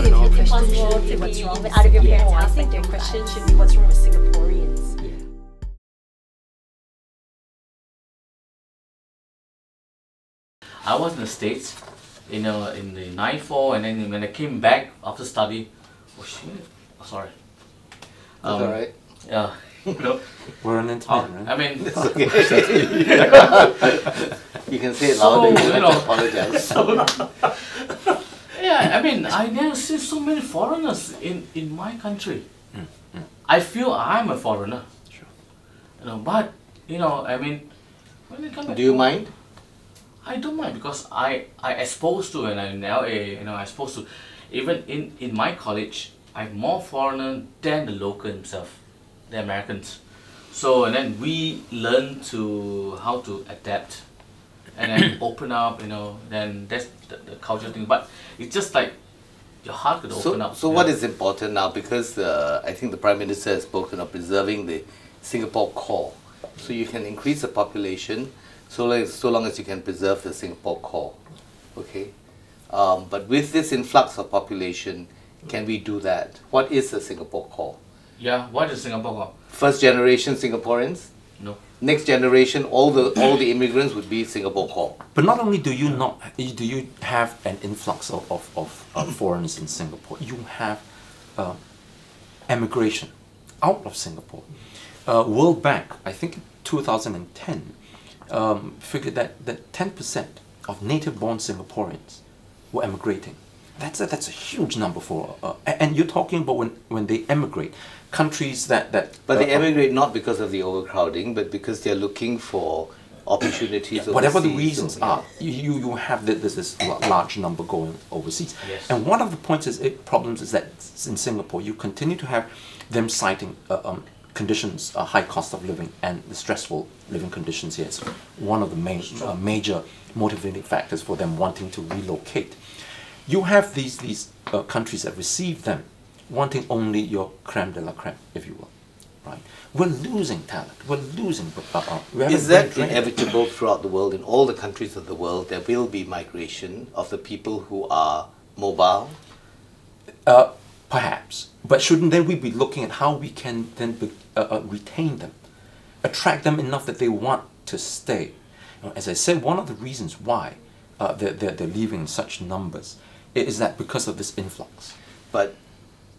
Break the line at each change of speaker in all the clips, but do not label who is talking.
if
no,
it's
question
impossible
shouldn't
to
be
be
what's wrong
even
with
out of your
Singapore.
parents'
I
house,
think
like
the
doing
question
that.
should be what's wrong with Singaporeans.
Yeah.
I was in the States, in the 94, and then when I came back after study, oh shit, oh, sorry.
That's alright.
Yeah, you know.
We're on internet, right?
I mean,
It's okay. You can say it
So,
louder, you
you
don't
know.
have to apologize.
yeah, I mean, I never see so many foreigners in my country. I feel I'm a foreigner.
Sure.
You know, but I mean, when it comes
Do you mind?
I don't mind because I exposed to, and in LA, I exposed to, even in my college, I have more foreigner than the local himself, the Americans. So and then we learn to how to adapt, and then open up, then that's the culture thing. But it's just like your heart could open up.
So what is important now? Because I think the Prime Minister has spoken of preserving the Singapore core. So you can increase the population so long as you can preserve the Singapore core. Okay? But with this influx of population, can we do that? What is the Singapore core?
Yeah, what is Singapore called?
First generation Singaporeans?
No.
Next generation, all the immigrants would be Singapore core.
But not only do you have an influx of foreigners in Singapore, you have emigration out of Singapore. World Bank, I think in 2010, figured that 10% of native-born Singaporeans were emigrating. That's a huge number for, and you're talking about when they emigrate, countries that.
But they emigrate not because of the overcrowding, but because they're looking for opportunities.
Whatever the
overseas.
reasons
So, yeah.
are, you have this large number going overseas.
Yes.
And one of the problems is that in Singapore you continue to have them citing conditions, high cost of living, and the stressful living conditions here. It's one of the major motivating factors for them wanting to relocate. You have these countries that receive them wanting only your creme de la creme, if you will, right? We're losing talent. We're losing.
Is that inevitable throughout the world? In all the countries of the world, there will be migration of the people who are mobile?
Perhaps. But shouldn't then we be looking at how we can then retain them, attract them enough that they want to stay? As I said, one of the reasons why they're leaving in such numbers is that because of this influx.
But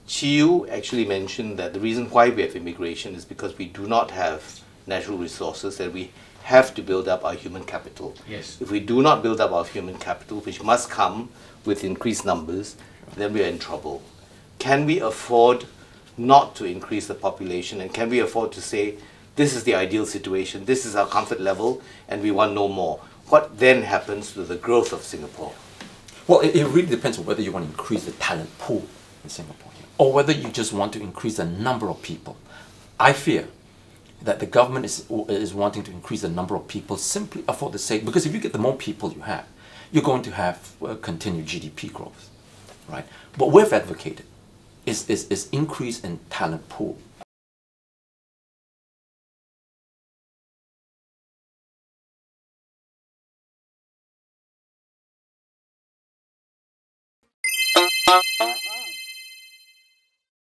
Chiu actually mentioned that the reason why we have immigration is because we do not have natural resources, that we have to build up our human capital.
Yes.
If we do not build up our human capital, which must come with increased numbers, then we are in trouble. Can we afford not to increase the population, and can we afford to say, this is the ideal situation, this is our comfort level, and we want no more? What then happens to the growth of Singapore?
Well, it really depends on whether you want to increase the talent pool in Singapore, or whether you just want to increase the number of people. I fear that the government is wanting to increase the number of people simply for the sake, because if you get the more people you have, you're going to have continued GDP growth, right? What we've advocated is increase in talent pool.